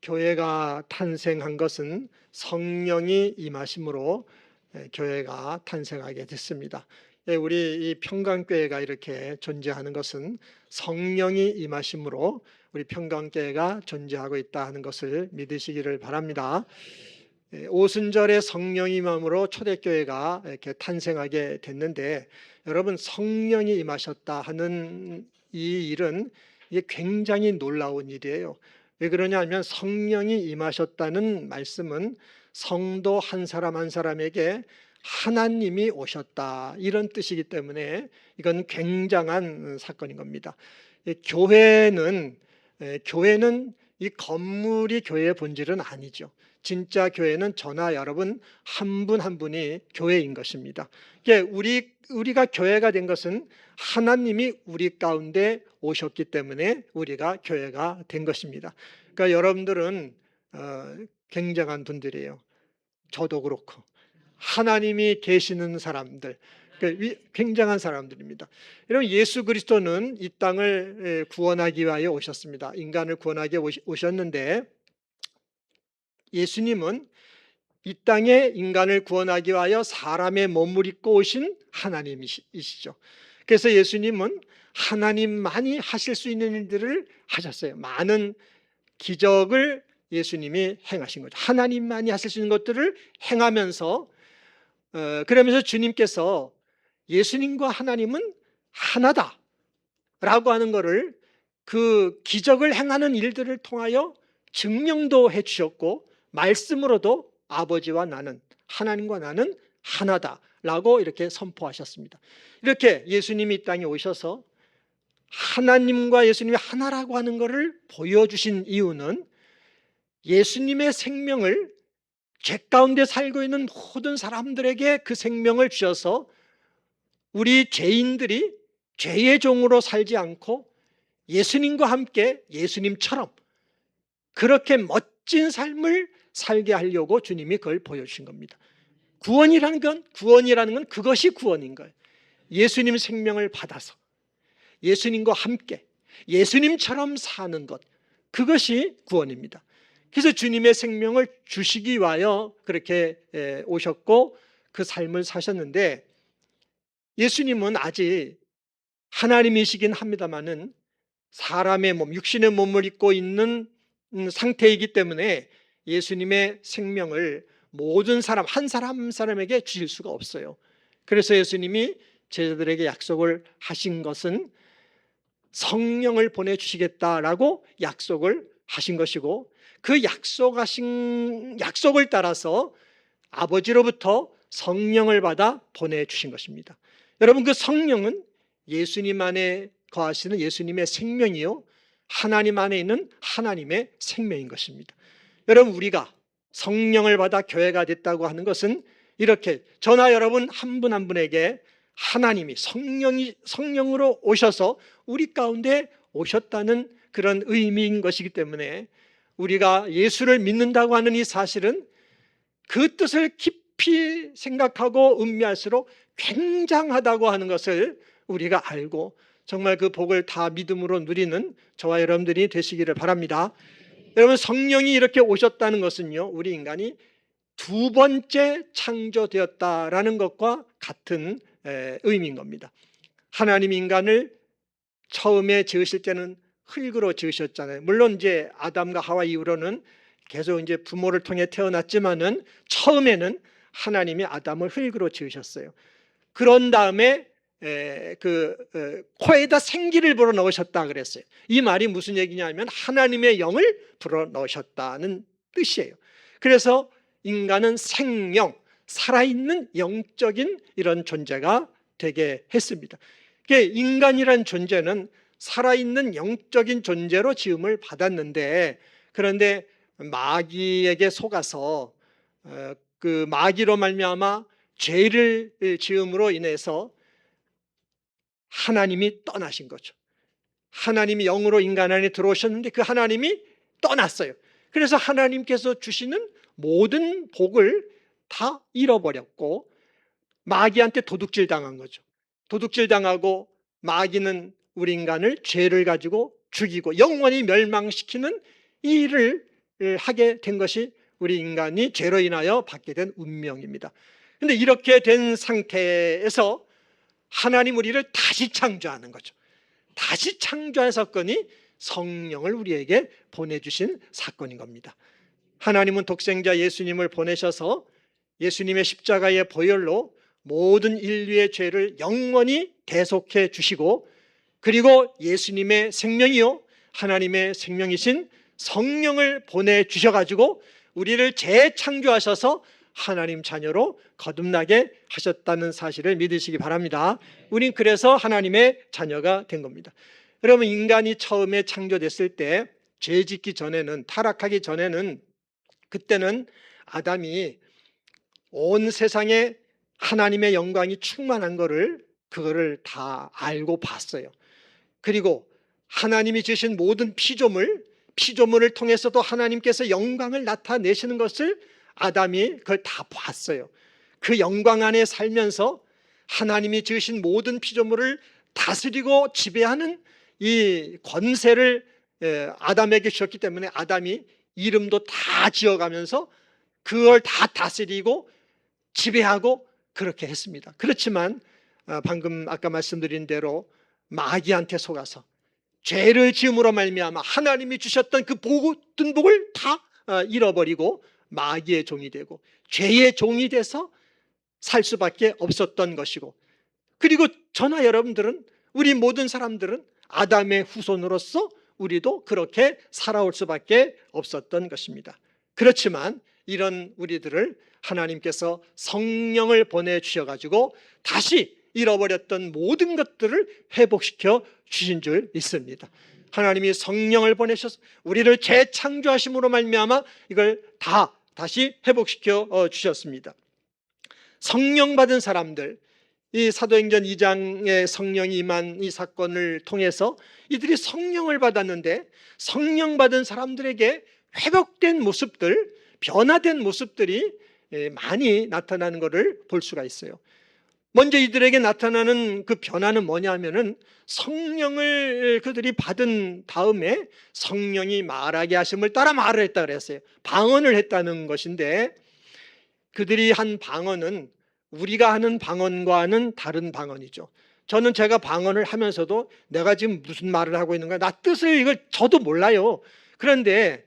교회가 탄생한 것은 성령이 임하심으로 교회가 탄생하게 됐습니다. 우리 이 평강교회가 이렇게 존재하는 것은 성령이 임하심으로 우리 평강교회가 존재하고 있다 하는 것을 믿으시기를 바랍니다. 오순절에 성령이 임함으로 초대교회가 이렇게 탄생하게 됐는데, 여러분, 성령이 임하셨다 하는 이 일은 이게 굉장히 놀라운 일이에요. 왜 그러냐면 성령이 임하셨다는 말씀은 성도 한 사람 한 사람에게 하나님이 오셨다, 이런 뜻이기 때문에 이건 굉장한 사건인 겁니다. 교회는 이 건물이 교회의 본질은 아니죠. 진짜 교회는 저나 여러분 한 분 한 분이 교회인 것입니다. 우리가 교회가 된 것은 하나님이 우리 가운데 오셨기 때문에 우리가 교회가 된 것입니다. 그러니까 여러분들은 굉장한 분들이에요. 저도 그렇고 하나님이 계시는 사람들, 굉장한 사람들입니다. 여러분, 예수 그리스도는 이 땅을 구원하기 위하여 오셨습니다. 인간을 구원하기 오셨는데, 예수님은 이 땅에 인간을 구원하기 위하여 사람의 몸을 입고 오신 하나님이시죠. 그래서 예수님은 하나님만이 하실 수 있는 일들을 하셨어요. 많은 기적을 예수님이 행하신 거죠. 하나님만이 하실 수 있는 것들을 행하면서, 그러면서 주님께서 예수님과 하나님은 하나다 라고 하는 것을, 그 기적을 행하는 일들을 통하여 증명도 해 주셨고, 말씀으로도 아버지와 나는, 하나님과 나는 하나다 라고 이렇게 선포하셨습니다. 이렇게 예수님이 이 땅에 오셔서 하나님과 예수님이 하나라고 하는 것을 보여주신 이유는, 예수님의 생명을 죄 가운데 살고 있는 모든 사람들에게 그 생명을 주셔서 우리 죄인들이 죄의 종으로 살지 않고 예수님과 함께 예수님처럼 그렇게 멋진 삶을 살게 하려고 주님이 그걸 보여주신 겁니다. 구원이라는 건 그것이 구원인 거예요. 예수님 생명을 받아서 예수님과 함께 예수님처럼 사는 것, 그것이 구원입니다. 그래서 주님의 생명을 주시기 위하여 그렇게 오셨고 그 삶을 사셨는데, 예수님은 아직 하나님이시긴 합니다마는 사람의 몸, 육신의 몸을 입고 있는 상태이기 때문에 예수님의 생명을 모든 사람 한 사람 한 사람에게 주실 수가 없어요. 그래서 예수님이 제자들에게 약속을 하신 것은 성령을 보내주시겠다라고 약속을 하신 것이고, 그 약속을 따라서 아버지로부터 성령을 받아 보내주신 것입니다. 여러분, 그 성령은 예수님 안에 거하시는 예수님의 생명이요, 하나님 안에 있는 하나님의 생명인 것입니다. 여러분, 우리가 성령을 받아 교회가 됐다고 하는 것은 이렇게 저나 여러분 한 분 한 분에게 하나님이 성령으로 오셔서 우리 가운데 오셨다는 그런 의미인 것이기 때문에, 우리가 예수를 믿는다고 하는 이 사실은 그 뜻을 깊이 생각하고 음미할수록 굉장하다고 하는 것을 우리가 알고, 정말 그 복을 다 믿음으로 누리는 저와 여러분들이 되시기를 바랍니다. 여러분, 성령이 이렇게 오셨다는 것은요, 우리 인간이 두 번째 창조되었다라는 것과 같은 의미인 겁니다. 하나님 인간을 처음에 지으실 때는 흙으로 지으셨잖아요. 물론 이제 아담과 하와 이후로는 계속 이제 부모를 통해 태어났지만은 처음에는 하나님이 아담을 흙으로 지으셨어요. 그런 다음에 코에다 생기를 불어 넣으셨다 그랬어요. 이 말이 무슨 얘기냐면 하나님의 영을 불어 넣으셨다는 뜻이에요. 그래서 인간은 생명, 살아있는 영적인 이런 존재가 되게 했습니다. 인간이란 존재는 살아있는 영적인 존재로 지음을 받았는데, 그런데 마귀에게 속아서 그 마귀로 말미암아 죄를 지음으로 인해서 하나님이 떠나신 거죠. 하나님이 영으로 인간 안에 들어오셨는데 그 하나님이 떠났어요. 그래서 하나님께서 주시는 모든 복을 다 잃어버렸고 마귀한테 도둑질 당한 거죠. 도둑질 당하고 마귀는 우리 인간을 죄를 가지고 죽이고 영원히 멸망시키는 이 일을 하게 된 것이 우리 인간이 죄로 인하여 받게 된 운명입니다. 그런데 이렇게 된 상태에서 하나님 우리를 다시 창조하는 거죠. 다시 창조한 사건이 성령을 우리에게 보내주신 사건인 겁니다. 하나님은 독생자 예수님을 보내셔서 예수님의 십자가의 보혈로 모든 인류의 죄를 영원히 대속해 주시고, 그리고 예수님의 생명이요 하나님의 생명이신 성령을 보내주셔가지고 우리를 재창조하셔서 하나님 자녀로 거듭나게 하셨다는 사실을 믿으시기 바랍니다. 우린 그래서 하나님의 자녀가 된 겁니다. 여러분, 인간이 처음에 창조됐을 때, 죄 짓기 전에는, 타락하기 전에는, 그때는 아담이 온 세상에 하나님의 영광이 충만한 그거를 다 알고 봤어요. 그리고 하나님이 주신 모든 피조물을 통해서도 하나님께서 영광을 나타내시는 것을 아담이 그걸 다 봤어요. 그 영광 안에 살면서 하나님이 지으신 모든 피조물을 다스리고 지배하는 이 권세를 아담에게 주셨기 때문에 아담이 이름도 다 지어가면서 그걸 다 다스리고 지배하고 그렇게 했습니다. 그렇지만 방금 아까 말씀드린 대로 마귀한테 속아서 죄를 지음으로 말미암아 하나님이 주셨던 그 모든 복을 다 잃어버리고 마귀의 종이 되고 죄의 종이 돼서 살 수밖에 없었던 것이고, 그리고 저나 여러분들은, 우리 모든 사람들은 아담의 후손으로서 우리도 그렇게 살아올 수밖에 없었던 것입니다. 그렇지만 이런 우리들을 하나님께서 성령을 보내주셔가지고 다시 잃어버렸던 모든 것들을 회복시켜 주신 줄 믿습니다. 하나님이 성령을 보내셔서 우리를 재창조하심으로 말미암아 이걸 다시 회복시켜 주셨습니다. 성령 받은 사람들, 이 사도행전 2장에 성령이 임한 이 사건을 통해서 이들이 성령을 받았는데, 성령 받은 사람들에게 회복된 모습들, 변화된 모습들이 많이 나타나는 것을 볼 수가 있어요. 먼저 이들에게 나타나는 그 변화는 뭐냐면은, 성령을 그들이 받은 다음에 성령이 말하게 하심을 따라 말을 했다 그랬어요. 방언을 했다는 것인데, 그들이 한 방언은 우리가 하는 방언과는 다른 방언이죠. 저는 제가 방언을 하면서도 내가 지금 무슨 말을 하고 있는 거야, 나 뜻을 이걸 저도 몰라요. 그런데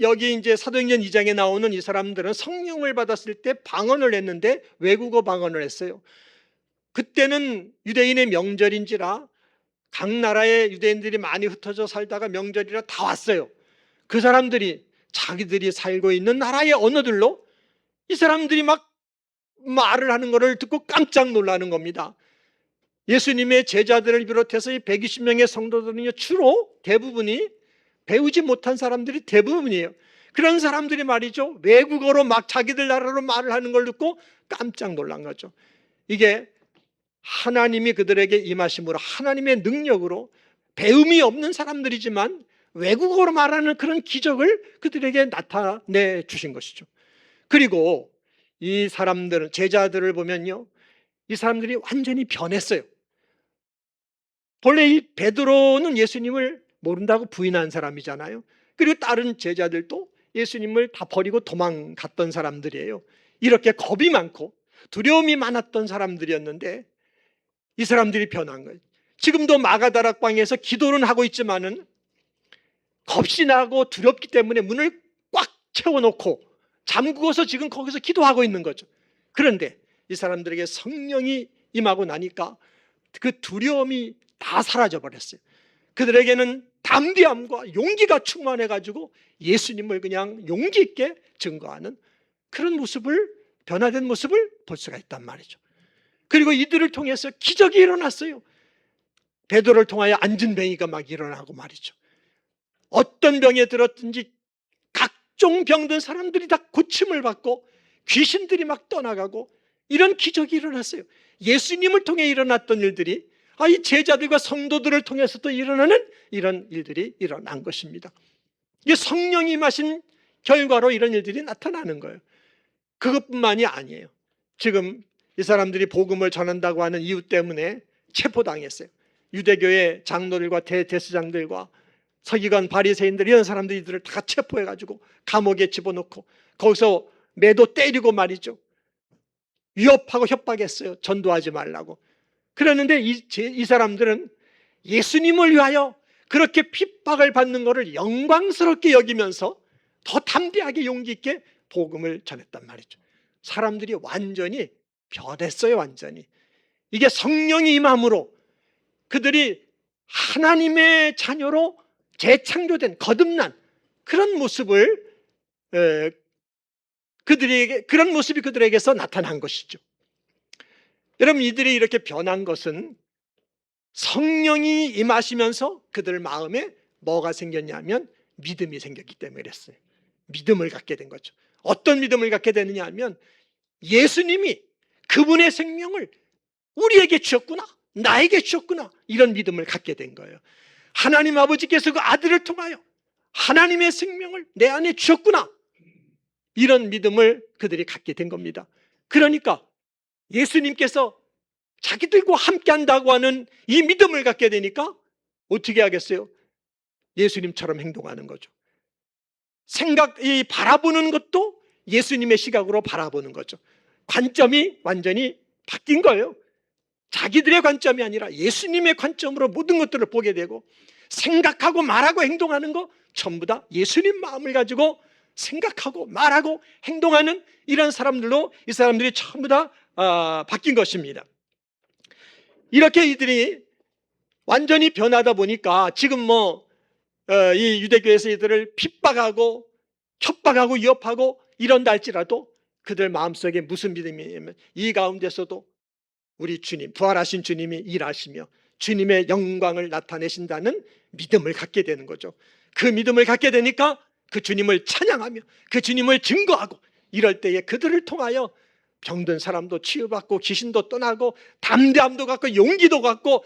여기 이제 사도행전 2장에 나오는 이 사람들은 성령을 받았을 때 방언을 했는데 외국어 방언을 했어요. 그때는 유대인의 명절인지라 각 나라의 유대인들이 많이 흩어져 살다가 명절이라 다 왔어요. 그 사람들이 자기들이 살고 있는 나라의 언어들로 이 사람들이 막 말을 하는 것을 듣고 깜짝 놀라는 겁니다. 예수님의 제자들을 비롯해서 이 120명의 성도들은요, 주로 대부분이 배우지 못한 사람들이 대부분이에요. 그런 사람들이 말이죠, 외국어로 막 자기들 나라로 말을 하는 걸 듣고 깜짝 놀란 거죠. 이게 하나님이 그들에게 임하심으로, 하나님의 능력으로, 배움이 없는 사람들이지만 외국어로 말하는 그런 기적을 그들에게 나타내 주신 것이죠. 그리고 이 사람들은, 제자들을 보면요, 이 사람들이 완전히 변했어요. 본래 이 베드로는 예수님을 모른다고 부인한 사람이잖아요. 그리고 다른 제자들도 예수님을 다 버리고 도망갔던 사람들이에요. 이렇게 겁이 많고 두려움이 많았던 사람들이었는데 이 사람들이 변한 거예요. 지금도 마가다락방에서 기도는 하고 있지만은 겁이 나고 두렵기 때문에 문을 꽉 채워놓고 잠그고서 지금 거기서 기도하고 있는 거죠. 그런데 이 사람들에게 성령이 임하고 나니까 그 두려움이 다 사라져 버렸어요. 그들에게는 담대함과 용기가 충만해가지고 예수님을 그냥 용기 있게 증거하는 그런 모습을, 변화된 모습을 볼 수가 있단 말이죠. 그리고 이들을 통해서 기적이 일어났어요. 베드로를 통하여 앉은 병이가 막 일어나고 말이죠. 어떤 병에 들었든지 각종 병든 사람들이 다 고침을 받고 귀신들이 막 떠나가고 이런 기적이 일어났어요. 예수님을 통해 일어났던 일들이 이 제자들과 성도들을 통해서도 일어나는 이런 일들이 일어난 것입니다. 이게 성령이 임하신 결과로 이런 일들이 나타나는 거예요. 그것뿐만이 아니에요. 지금 이 사람들이 복음을 전한다고 하는 이유 때문에 체포당했어요. 유대교의 장로들과 대제사장들과 서기관 바리새인들 이런 사람들이 이들을 다 체포해가지고 감옥에 집어넣고 거기서 매도 때리고 말이죠. 위협하고 협박했어요. 전도하지 말라고. 그랬는데 이 사람들은 예수님을 위하여 그렇게 핍박을 받는 것을 영광스럽게 여기면서 더 담대하게 용기 있게 복음을 전했단 말이죠. 사람들이 완전히 변했어요. 완전히. 이게 성령이 임함으로 그들이 하나님의 자녀로 재창조된 거듭난 그런 모습을 그런 모습이 그들에게서 나타난 것이죠. 여러분, 이들이 이렇게 변한 것은 성령이 임하시면서 그들 마음에 뭐가 생겼냐면 믿음이 생겼기 때문에 그랬어요. 믿음을 갖게 된 거죠. 어떤 믿음을 갖게 되느냐 하면 예수님이 그분의 생명을 우리에게 주셨구나, 나에게 주셨구나, 이런 믿음을 갖게 된 거예요. 하나님 아버지께서 그 아들을 통하여 하나님의 생명을 내 안에 주셨구나, 이런 믿음을 그들이 갖게 된 겁니다. 그러니까 예수님께서 자기들과 함께 한다고 하는 이 믿음을 갖게 되니까 어떻게 하겠어요? 예수님처럼 행동하는 거죠. 바라보는 것도 예수님의 시각으로 바라보는 거죠. 관점이 완전히 바뀐 거예요. 자기들의 관점이 아니라 예수님의 관점으로 모든 것들을 보게 되고, 생각하고 말하고 행동하는 거 전부 다 예수님 마음을 가지고 생각하고 말하고 행동하는 이런 사람들로 이 사람들이 전부 다 바뀐 것입니다. 이렇게 이들이 완전히 변하다 보니까 지금 이 유대교에서 이들을 핍박하고 협박하고 위협하고 이런다 할지라도 그들 마음속에 무슨 믿음이냐면 이 가운데서도 우리 주님, 부활하신 주님이 일하시며 주님의 영광을 나타내신다는 믿음을 갖게 되는 거죠. 그 믿음을 갖게 되니까 그 주님을 찬양하며 그 주님을 증거하고, 이럴 때에 그들을 통하여 병든 사람도 치유받고 귀신도 떠나고 담대함도 갖고 용기도 갖고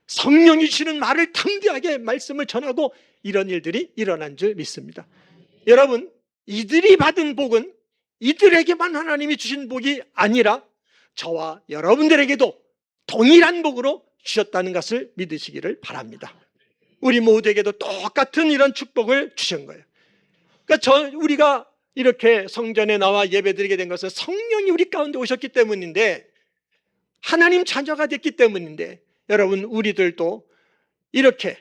성령이 주시는 말을 담대하게 말씀을 전하고 이런 일들이 일어난 줄 믿습니다. 여러분, 이들이 받은 복은 이들에게만 하나님이 주신 복이 아니라 저와 여러분들에게도 동일한 복으로 주셨다는 것을 믿으시기를 바랍니다. 우리 모두에게도 똑같은 이런 축복을 주신 거예요. 그러니까 우리가 이렇게 성전에 나와 예배드리게 된 것은 성령이 우리 가운데 오셨기 때문인데, 하나님 자녀가 됐기 때문인데, 여러분, 우리들도 이렇게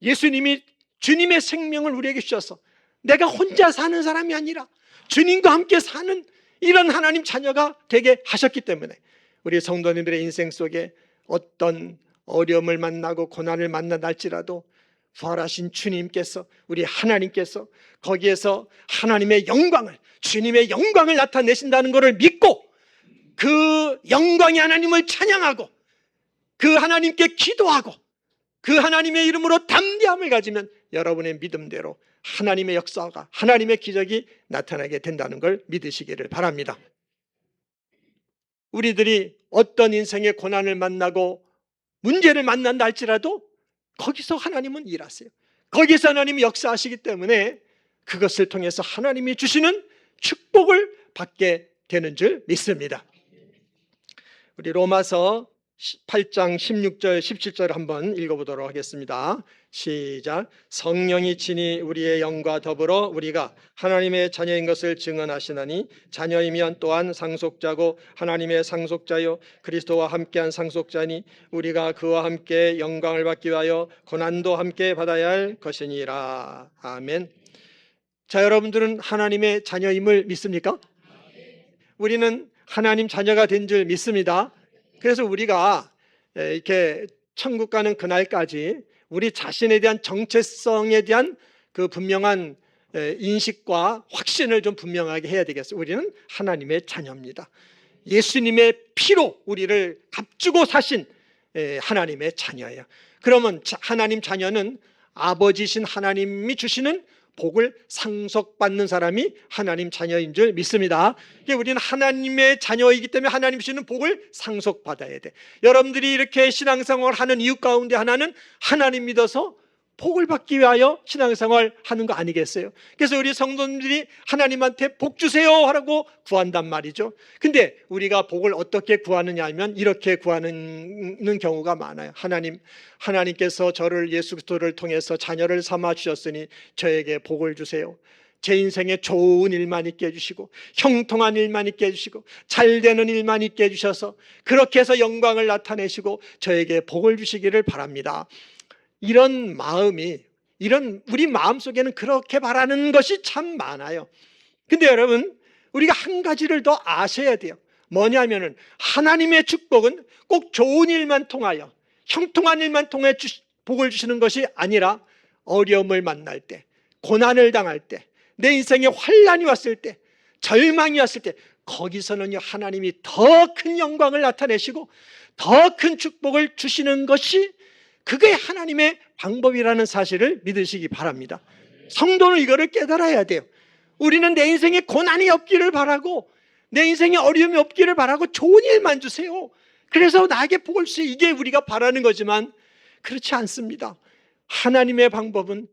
예수님이 주님의 생명을 우리에게 주셔서 내가 혼자 사는 사람이 아니라 주님과 함께 사는 이런 하나님 자녀가 되게 하셨기 때문에 우리 성도님들의 인생 속에 어떤 어려움을 만나고 고난을 만난다 할지라도 부활하신 주님께서, 우리 하나님께서 거기에서 하나님의 영광을, 주님의 영광을 나타내신다는 것을 믿고 그 영광의 하나님을 찬양하고 그 하나님께 기도하고 그 하나님의 이름으로 담대함을 가지면 여러분의 믿음대로 하나님의 역사가, 하나님의 기적이 나타나게 된다는 걸 믿으시기를 바랍니다. 우리들이 어떤 인생의 고난을 만나고 문제를 만난다 할지라도 거기서 하나님은 일하세요. 거기서 하나님이 역사하시기 때문에 그것을 통해서 하나님이 주시는 축복을 받게 되는 줄 믿습니다. 우리 로마서 8장 16절 17절 한번 읽어보도록 하겠습니다. 시작. 성령이 친히 우리의 영과 더불어 우리가 하나님의 자녀인 것을 증언하시나니 자녀이면 또한 상속자고 하나님의 상속자요 그리스도와 함께한 상속자니 우리가 그와 함께 영광을 받기 위하여 고난도 함께 받아야 할 것이니라. 아멘. 자, 여러분들은 하나님의 자녀임을 믿습니까? 우리는 하나님 자녀가 된 줄 믿습니다. 그래서 우리가 이렇게 천국 가는 그날까지 우리 자신에 대한 정체성에 대한 그 분명한 인식과 확신을 좀 분명하게 해야 되겠어요. 우리는 하나님의 자녀입니다. 예수님의 피로 우리를 값주고 사신 하나님의 자녀예요. 그러면 하나님 자녀는 아버지신 하나님이 주시는 복을 상속받는 사람이 하나님 자녀인 줄 믿습니다. 우리는 하나님의 자녀이기 때문에 하나님 주시는 복을 상속받아야 돼. 여러분들이 이렇게 신앙생활을 하는 이유 가운데 하나는 하나님 믿어서 복을 받기 위하여 신앙생활 하는 거 아니겠어요? 그래서 우리 성도님들이 하나님한테 복 주세요 하라고 구한단 말이죠. 근데 우리가 복을 어떻게 구하느냐 하면 이렇게 구하는 경우가 많아요. 하나님께서 저를 예수 그리스도를 통해서 자녀를 삼아 주셨으니 저에게 복을 주세요. 제 인생에 좋은 일만 있게 해주시고 형통한 일만 있게 해주시고 잘되는 일만 있게 해주셔서 그렇게 해서 영광을 나타내시고 저에게 복을 주시기를 바랍니다. 이런 마음이, 우리 마음속에는 그렇게 바라는 것이 참 많아요. 근데 여러분, 우리가 한 가지를 더 아셔야 돼요. 뭐냐면은 하나님의 축복은 꼭 좋은 일만 통하여 형통한 일만 통해 복을 주시는 것이 아니라 어려움을 만날 때, 고난을 당할 때, 내 인생에 환난이 왔을 때, 절망이 왔을 때, 거기서는요 하나님이 더 큰 영광을 나타내시고 더 큰 축복을 주시는 것이 그게 하나님의 방법이라는 사실을 믿으시기 바랍니다. 성도는 이거를 깨달아야 돼요. 우리는 내 인생에 고난이 없기를 바라고 내 인생에 어려움이 없기를 바라고 좋은 일만 주세요. 그래서 나에게 복을 주세요. 이게 우리가 바라는 거지만 그렇지 않습니다. 하나님의 방법은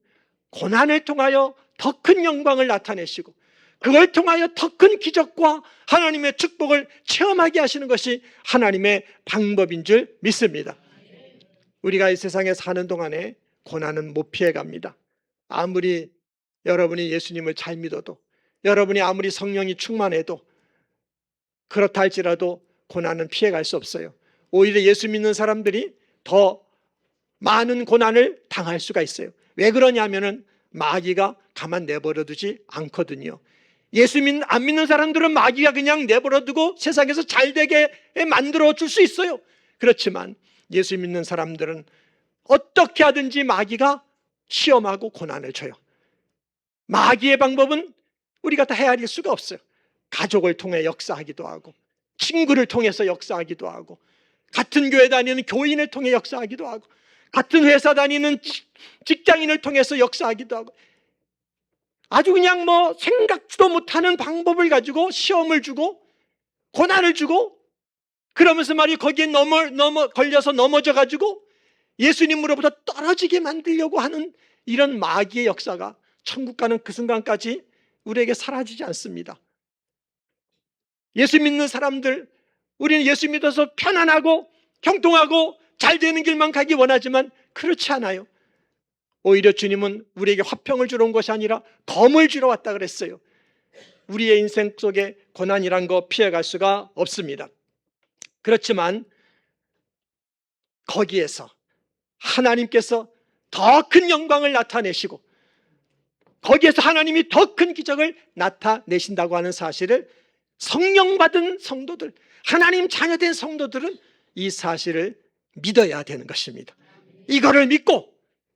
고난을 통하여 더 큰 영광을 나타내시고 그걸 통하여 더 큰 기적과 하나님의 축복을 체험하게 하시는 것이 하나님의 방법인 줄 믿습니다. 우리가 이 세상에 사는 동안에 고난은 못 피해갑니다. 아무리 여러분이 예수님을 잘 믿어도, 여러분이 아무리 성령이 충만해도, 그렇다 할지라도 고난은 피해갈 수 없어요. 오히려 예수 믿는 사람들이 더 많은 고난을 당할 수가 있어요. 왜 그러냐면은 마귀가 가만 내버려두지 않거든요. 안 믿는 사람들은 마귀가 그냥 내버려두고 세상에서 잘되게 만들어 줄 수 있어요. 그렇지만 예수 믿는 사람들은 어떻게 하든지 마귀가 시험하고 고난을 줘요. 마귀의 방법은 우리가 다 헤아릴 수가 없어요. 가족을 통해 역사하기도 하고 친구를 통해서 역사하기도 하고 같은 교회 다니는 교인을 통해 역사하기도 하고 같은 회사 다니는 직장인을 통해서 역사하기도 하고 아주 그냥 생각지도 못하는 방법을 가지고 시험을 주고 고난을 주고 그러면서 말이 거기에 걸려서 넘어져 가지고 예수님으로부터 떨어지게 만들려고 하는 이런 마귀의 역사가 천국 가는 그 순간까지 우리에게 사라지지 않습니다. 예수 믿는 사람들, 우리는 예수 믿어서 편안하고 형통하고 잘 되는 길만 가기 원하지만 그렇지 않아요. 오히려 주님은 우리에게 화평을 주러 온 것이 아니라 검을 주러 왔다 그랬어요. 우리의 인생 속에 고난이란 거 피해갈 수가 없습니다. 그렇지만 거기에서 하나님께서 더 큰 영광을 나타내시고 거기에서 하나님이 더 큰 기적을 나타내신다고 하는 사실을 성령 받은 성도들, 하나님 자녀된 성도들은 이 사실을 믿어야 되는 것입니다. 이거를 믿고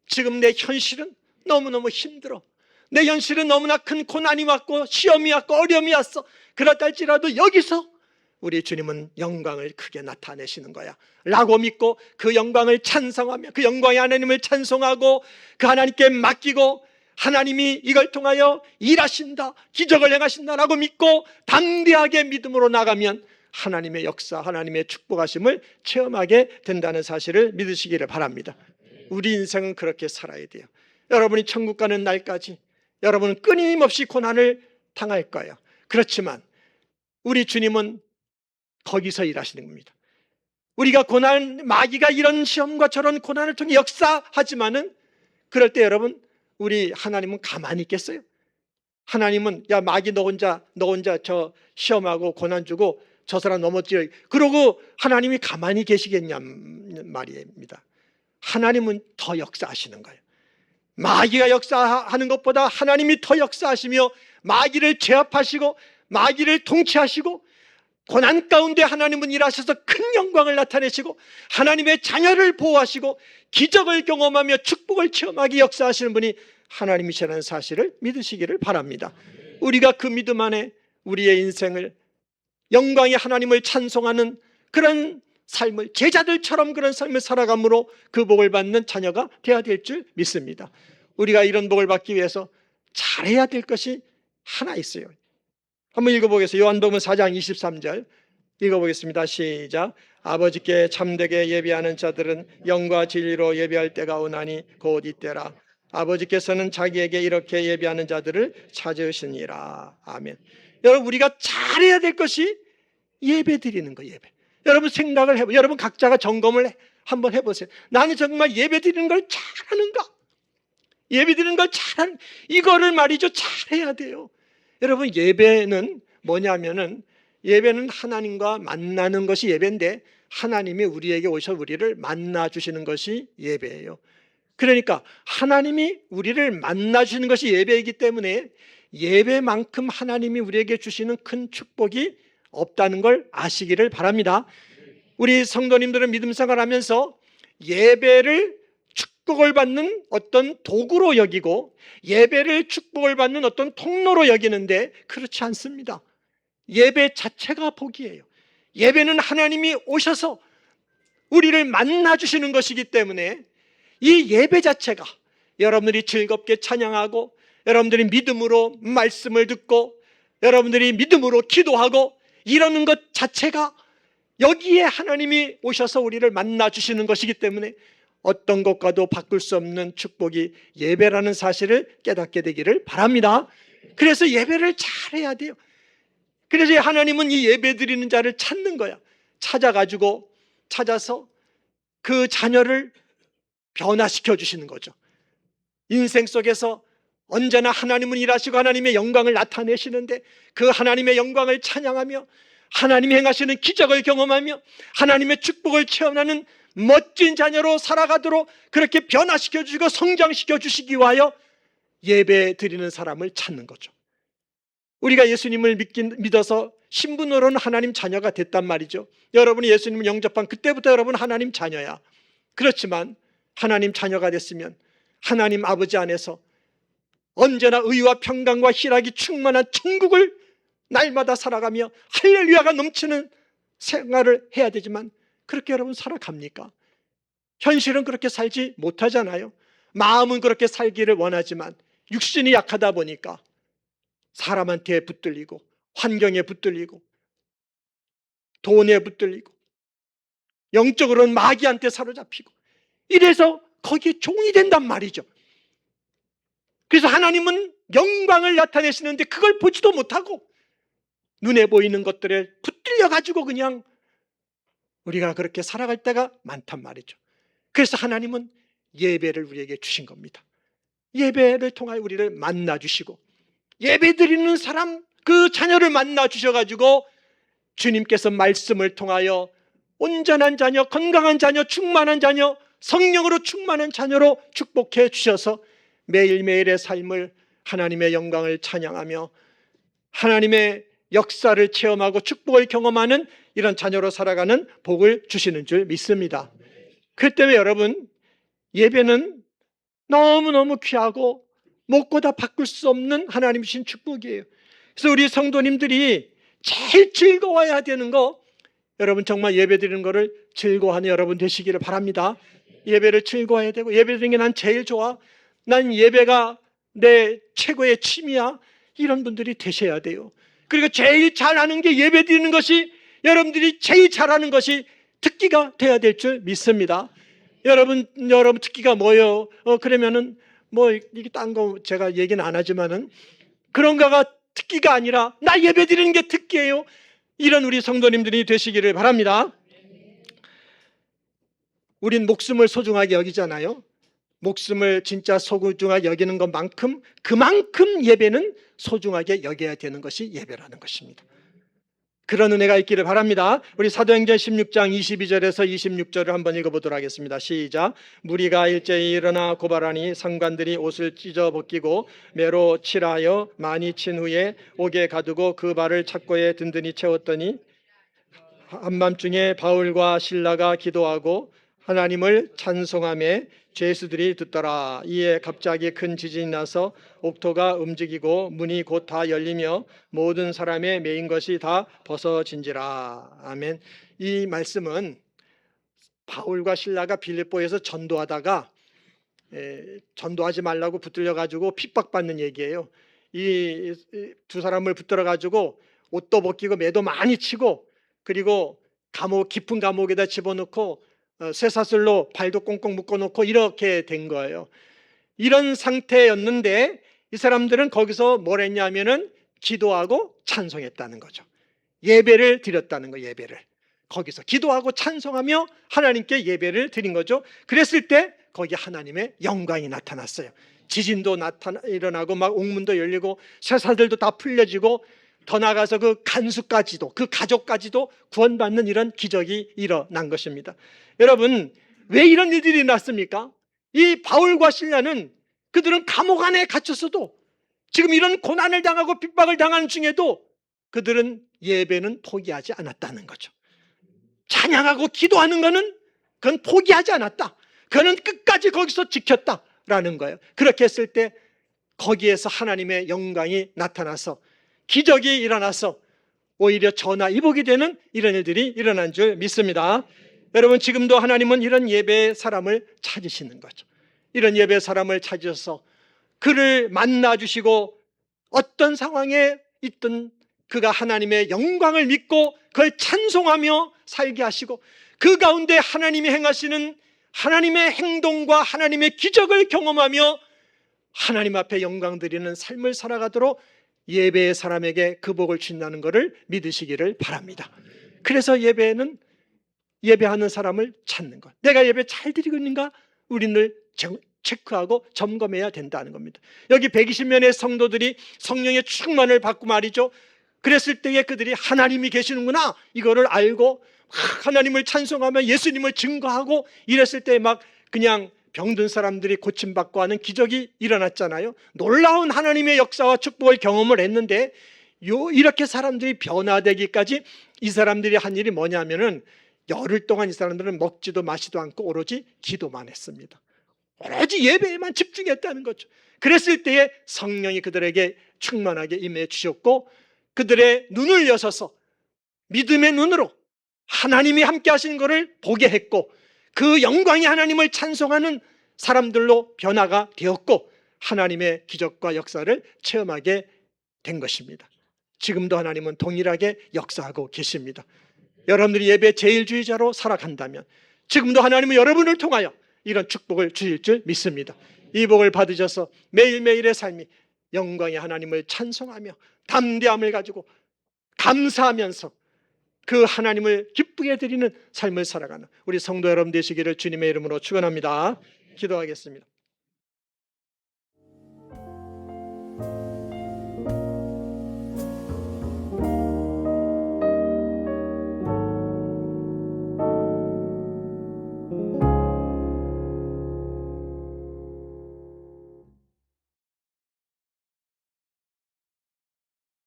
지금 내 현실은 너무너무 힘들어, 내 현실은 너무나 큰 고난이 왔고 시험이 왔고 어려움이 왔어, 그렇다 할지라도 여기서 우리 주님은 영광을 크게 나타내시는 거야 라고 믿고 그 영광을 찬송하며 그 영광의 하나님을 찬송하고 그 하나님께 맡기고 하나님이 이걸 통하여 일하신다, 기적을 행하신다라고 믿고 담대하게 믿음으로 나가면 하나님의 역사, 하나님의 축복하심을 체험하게 된다는 사실을 믿으시기를 바랍니다. 우리 인생은 그렇게 살아야 돼요. 여러분이 천국 가는 날까지 여러분은 끊임없이 고난을 당할 거예요. 그렇지만 우리 주님은 거기서 일하시는 겁니다. 우리가 마귀가 이런 시험과 저런 고난을 통해 역사하지만은 그럴 때 여러분, 우리 하나님은 가만히 있겠어요? 하나님은 야 마귀 너 혼자 저 시험하고 고난 주고 저 사람 넘어뜨려 그러고 하나님이 가만히 계시겠냐 말입니다. 하나님은 더 역사하시는 거예요. 마귀가 역사하는 것보다 하나님이 더 역사하시며 마귀를 제압하시고 마귀를 통치하시고 고난 가운데 하나님은 일하셔서 큰 영광을 나타내시고 하나님의 자녀를 보호하시고 기적을 경험하며 축복을 체험하게 역사하시는 분이 하나님이시라는 사실을 믿으시기를 바랍니다. 우리가 그 믿음 안에 우리의 인생을 영광의 하나님을 찬송하는 그런 삶을, 제자들처럼 그런 삶을 살아감으로 그 복을 받는 자녀가 되어야 될 줄 믿습니다. 우리가 이런 복을 받기 위해서 잘해야 될 것이 하나 있어요. 한번 읽어보겠습니다. 요한복음 4장 23절 읽어보겠습니다. 시작. 아버지께 참되게 예배하는 자들은 영과 진리로 예배할 때가 오나니 곧 이때라. 아버지께서는 자기에게 이렇게 예배하는 자들을 찾으시니라. 아멘. 여러분, 우리가 잘해야 될 것이 예배 드리는 거. 예배. 여러분 생각을 해보세요. 여러분 각자가 점검을 한번 해보세요. 나는 정말 예배 드리는 걸 잘하는가? 예배 드리는 걸 잘하는, 이거를 말이죠, 잘해야 돼요. 여러분, 예배는 뭐냐면은, 예배는 하나님과 만나는 것이 예배인데, 하나님이 우리에게 오셔 우리를 만나 주시는 것이 예배예요. 그러니까 하나님이 우리를 만나 주시는 것이 예배이기 때문에 예배만큼 하나님이 우리에게 주시는 큰 축복이 없다는 걸 아시기를 바랍니다. 우리 성도님들은 믿음 생활하면서 예배를 축복을 받는 어떤 도구로 여기고 예배를 축복을 받는 어떤 통로로 여기는데, 그렇지 않습니다. 예배 자체가 복이에요. 예배는 하나님이 오셔서 우리를 만나 주시는 것이기 때문에 이 예배 자체가, 여러분들이 즐겁게 찬양하고 여러분들이 믿음으로 말씀을 듣고 여러분들이 믿음으로 기도하고 이러는 것 자체가, 여기에 하나님이 오셔서 우리를 만나 주시는 것이기 때문에 어떤 것과도 바꿀 수 없는 축복이 예배라는 사실을 깨닫게 되기를 바랍니다. 그래서 예배를 잘해야 돼요. 그래서 하나님은 이 예배 드리는 자를 찾는 거야. 찾아서 그 자녀를 변화시켜 주시는 거죠. 인생 속에서 언제나 하나님은 일하시고 하나님의 영광을 나타내시는데, 그 하나님의 영광을 찬양하며 하나님이 행하시는 기적을 경험하며 하나님의 축복을 체험하는 멋진 자녀로 살아가도록 그렇게 변화시켜 주시고 성장시켜 주시기 위하여 예배 드리는 사람을 찾는 거죠. 우리가 예수님을 믿어서 신분으로는 하나님 자녀가 됐단 말이죠. 여러분이 예수님을 영접한 그때부터 여러분 하나님 자녀야. 그렇지만 하나님 자녀가 됐으면 하나님 아버지 안에서 언제나 의와 평강과 희락이 충만한 천국을 날마다 살아가며 할렐루야가 넘치는 생활을 해야 되지만, 그렇게 여러분 살아갑니까? 현실은 그렇게 살지 못하잖아요. 마음은 그렇게 살기를 원하지만 육신이 약하다 보니까 사람한테 붙들리고 환경에 붙들리고 돈에 붙들리고 영적으로는 마귀한테 사로잡히고 이래서 거기에 종이 된단 말이죠. 그래서 하나님은 영광을 나타내시는데 그걸 보지도 못하고 눈에 보이는 것들에 붙들려 가지고 그냥 우리가 그렇게 살아갈 때가 많단 말이죠. 그래서 하나님은 예배를 우리에게 주신 겁니다. 예배를 통하여 우리를 만나 주시고 예배 드리는 사람, 그 자녀를 만나 주셔가지고 주님께서 말씀을 통하여 온전한 자녀, 건강한 자녀, 충만한 자녀, 성령으로 충만한 자녀로 축복해 주셔서 매일매일의 삶을 하나님의 영광을 찬양하며 하나님의 역사를 체험하고 축복을 경험하는 이런 자녀로 살아가는 복을 주시는 줄 믿습니다. 그 때문에 여러분, 예배는 너무너무 귀하고 먹고 다 바꿀 수 없는 하나님 주신 축복이에요. 그래서 우리 성도님들이 제일 즐거워야 되는 거, 여러분 정말 예배 드리는 거를 즐거워하는 여러분 되시기를 바랍니다. 예배를 즐거워해야 되고, 예배 드리는 게 난 제일 좋아, 난 예배가 내 최고의 취미야, 이런 분들이 되셔야 돼요. 그리고 제일 잘하는 게 예배 드리는 것이, 여러분들이 제일 잘하는 것이 특기가 돼야 될 줄 믿습니다. 여러분 특기가 뭐예요? 그러면은 뭐 이게 딴 거 제가 얘기는 안 하지만은 그런 거가 특기가 아니라 나 예배 드리는 게 특기예요. 이런 우리 성도님들이 되시기를 바랍니다. 우린 목숨을 소중하게 여기잖아요. 목숨을 진짜 소중하게 여기는 것만큼 그만큼 예배는 소중하게 여겨야 되는 것이 예배라는 것입니다. 그런 은혜가 있기를 바랍니다. 우리 사도행전 16장 22절에서 26절을 한번 읽어보도록 하겠습니다. 시작. 무리가 일제히 일어나 고발하니 상관들이 옷을 찢어 벗기고 매로 칠하여 많이 친 후에 옥에 가두고 그 발을 착고에 든든히 채웠더니 한밤중에 바울과 실라가 기도하고 하나님을 찬송하며 죄수들이 듣더라. 이에 갑자기 큰 지진이 나서 옥토가 움직이고 문이 곧 다 열리며 모든 사람의 매인 것이 다 벗어진지라. 아멘. 이 말씀은 바울과 실라가 빌립보에서 전도하다가 전도하지 말라고 붙들려 가지고 핍박받는 얘기예요. 이 두 사람을 붙들어 가지고 옷도 벗기고 매도 많이 치고 그리고 깊은 감옥에다 집어넣고 쇠사슬로 발도 꽁꽁 묶어놓고 이렇게 된 거예요. 이런 상태였는데 이 사람들은 거기서 뭘 했냐면은 기도하고 찬송했다는 거죠. 예배를 드렸다는 거예요. 예배를 거기서 기도하고 찬송하며 하나님께 예배를 드린 거죠. 그랬을 때 거기 하나님의 영광이 나타났어요. 지진도 일어나고 막 옥문도 열리고 쇠사슬도 다 풀려지고 더 나아가서 그 간수까지도, 그 가족까지도 구원받는 이런 기적이 일어난 것입니다. 여러분, 왜 이런 일들이 났습니까? 이 바울과 실라는 그들은 감옥 안에 갇혔어도 지금 이런 고난을 당하고 핍박을 당하는 중에도 그들은 예배는 포기하지 않았다는 거죠. 찬양하고 기도하는 것은 그건 포기하지 않았다. 그는 끝까지 거기서 지켰다라는 거예요. 그렇게 했을 때 거기에서 하나님의 영광이 나타나서 기적이 일어나서 오히려 전화위복이 되는 이런 일들이 일어난 줄 믿습니다. 여러분, 지금도 하나님은 이런 예배의 사람을 찾으시는 거죠. 이런 예배의 사람을 찾으셔서 그를 만나주시고 어떤 상황에 있든 그가 하나님의 영광을 믿고 그걸 찬송하며 살게 하시고 그 가운데 하나님이 행하시는 하나님의 행동과 하나님의 기적을 경험하며 하나님 앞에 영광 드리는 삶을 살아가도록 예배의 사람에게 그 복을 주신다는 것을 믿으시기를 바랍니다. 그래서 예배는 예배하는 사람을 찾는 것. 내가 예배 잘 드리고 있는가? 우리는 체크하고 점검해야 된다는 겁니다. 여기 120명의 성도들이 성령의 충만을 받고 말이죠. 그랬을 때에 그들이 하나님이 계시는구나 이거를 알고 하나님을 찬송하며 예수님을 증거하고 이랬을 때 막 그냥 병든 사람들이 고침받고 하는 기적이 일어났잖아요. 놀라운 하나님의 역사와 축복을 경험을 했는데 이렇게 사람들이 변화되기까지 이 사람들이 한 일이 뭐냐면은 열흘 동안 이 사람들은 먹지도 마시도 않고 오로지 기도만 했습니다. 오로지 예배에만 집중했다는 거죠. 그랬을 때에 성령이 그들에게 충만하게 임해 주셨고 그들의 눈을 여셔서 믿음의 눈으로 하나님이 함께 하시는 것을 보게 했고 그 영광이 하나님을 찬송하는 사람들로 변화가 되었고 하나님의 기적과 역사를 체험하게 된 것입니다. 지금도 하나님은 동일하게 역사하고 계십니다. 여러분들이 예배 제일주의자로 살아간다면 지금도 하나님은 여러분을 통하여 이런 축복을 주실 줄 믿습니다. 이 복을 받으셔서 매일매일의 삶이 영광의 하나님을 찬송하며 담대함을 가지고 감사하면서 그 하나님을 기쁘게 드리는 삶을 살아가는 우리 성도 여러분 되시기를 주님의 이름으로 축원합니다. 기도하겠습니다.